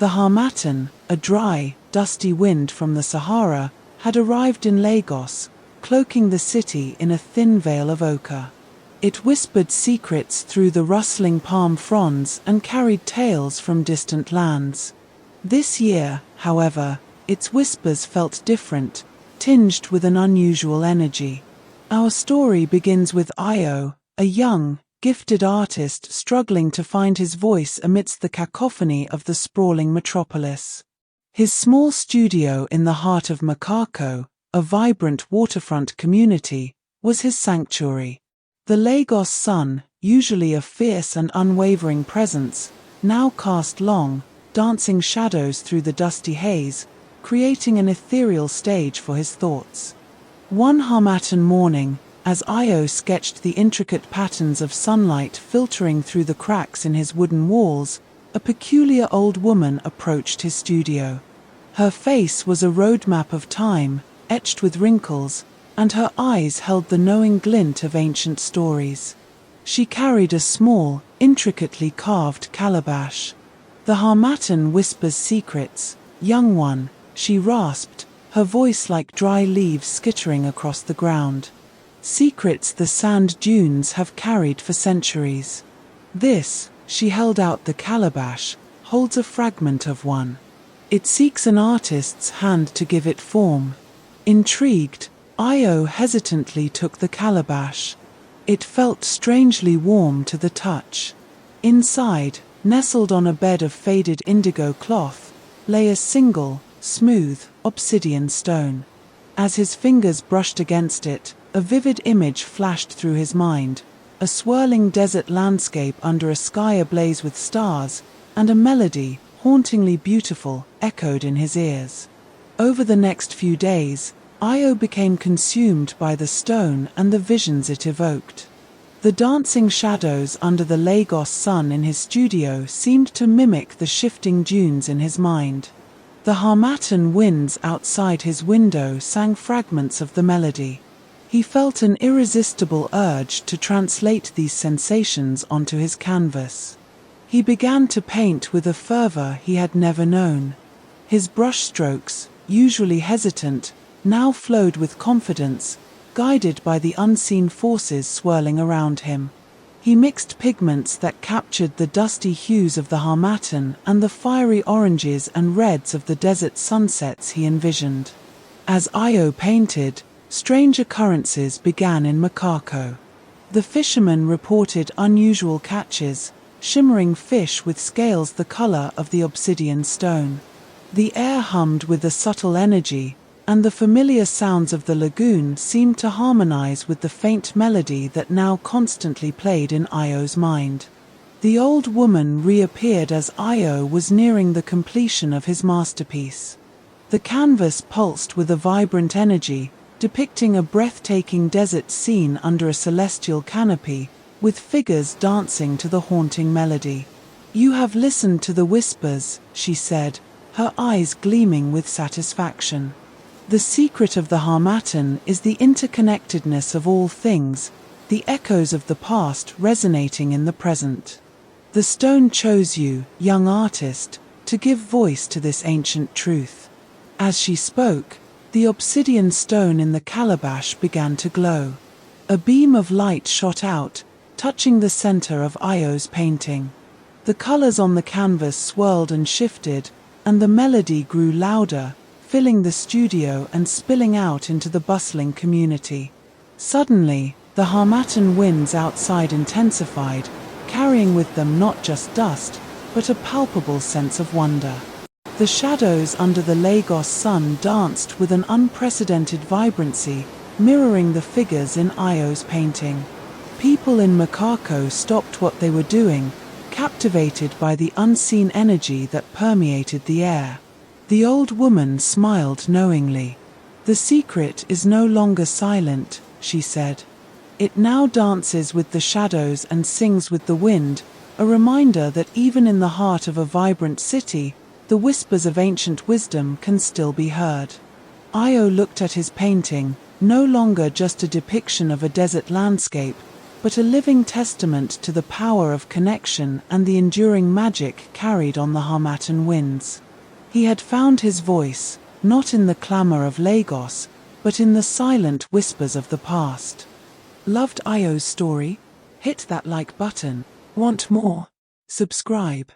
The Harmattan, a dry, dusty wind from the Sahara, had arrived in Lagos, cloaking the city in a thin veil of ochre. It whispered secrets through the rustling palm fronds and carried tales from distant lands. This year, however, its whispers felt different, tinged with an unusual energy. Our story begins with Io, a young, gifted artist struggling to find his voice amidst the cacophony of the sprawling metropolis. His small studio in the heart of Makako, a vibrant waterfront community, was his sanctuary. The Lagos sun, usually a fierce and unwavering presence, now cast long, dancing shadows through the dusty haze, creating an ethereal stage for his thoughts. One Harmattan morning, as Io sketched the intricate patterns of sunlight filtering through the cracks in his wooden walls, a peculiar old woman approached his studio. Her face was a roadmap of time, etched with wrinkles, and her eyes held the knowing glint of ancient stories. She carried a small, intricately carved calabash. "The Harmattan whispers secrets, young one," she rasped, her voice like dry leaves skittering across the ground. "Secrets the sand dunes have carried for centuries. This," she held out the calabash, "holds a fragment of one. It seeks an artist's hand to give it form." Intrigued, Io hesitantly took the calabash. It felt strangely warm to the touch. Inside, nestled on a bed of faded indigo cloth, lay a single, smooth, obsidian stone. As his fingers brushed against it, a vivid image flashed through his mind, a swirling desert landscape under a sky ablaze with stars, and a melody, hauntingly beautiful, echoed in his ears. Over the next few days, Io became consumed by the stone and the visions it evoked. The dancing shadows under the Lagos sun in his studio seemed to mimic the shifting dunes in his mind. The Harmattan winds outside his window sang fragments of the melody. He felt an irresistible urge to translate these sensations onto his canvas. He began to paint with a fervor he had never known. His brushstrokes, usually hesitant, now flowed with confidence, guided by the unseen forces swirling around him. He mixed pigments that captured the dusty hues of the Harmattan and the fiery oranges and reds of the desert sunsets he envisioned. As Io painted, strange occurrences began in Makako. The fishermen reported unusual catches, shimmering fish with scales the color of the obsidian stone. The air hummed with a subtle energy, and the familiar sounds of the lagoon seemed to harmonize with the faint melody that now constantly played in Io's mind. The old woman reappeared as Io was nearing the completion of his masterpiece. The canvas pulsed with a vibrant energy, depicting a breathtaking desert scene under a celestial canopy, with figures dancing to the haunting melody. "You have listened to the whispers," she said, her eyes gleaming with satisfaction. "The secret of the Harmattan is the interconnectedness of all things, the echoes of the past resonating in the present. The stone chose you, young artist, to give voice to this ancient truth." As she spoke, the obsidian stone in the calabash began to glow. A beam of light shot out, touching the center of Io's painting. The colors on the canvas swirled and shifted, and the melody grew louder, filling the studio and spilling out into the bustling community. Suddenly, the Harmattan winds outside intensified, carrying with them not just dust, but a palpable sense of wonder. The shadows under the Lagos sun danced with an unprecedented vibrancy, mirroring the figures in Io's painting. People in Makako stopped what they were doing, captivated by the unseen energy that permeated the air. The old woman smiled knowingly. "The secret is no longer silent," she said. "It now dances with the shadows and sings with the wind, a reminder that even in the heart of a vibrant city, the whispers of ancient wisdom can still be heard." Io looked at his painting, no longer just a depiction of a desert landscape, but a living testament to the power of connection and the enduring magic carried on the Harmattan winds. He had found his voice, not in the clamor of Lagos, but in the silent whispers of the past. Loved Io's story? Hit that like button. Want more? Subscribe.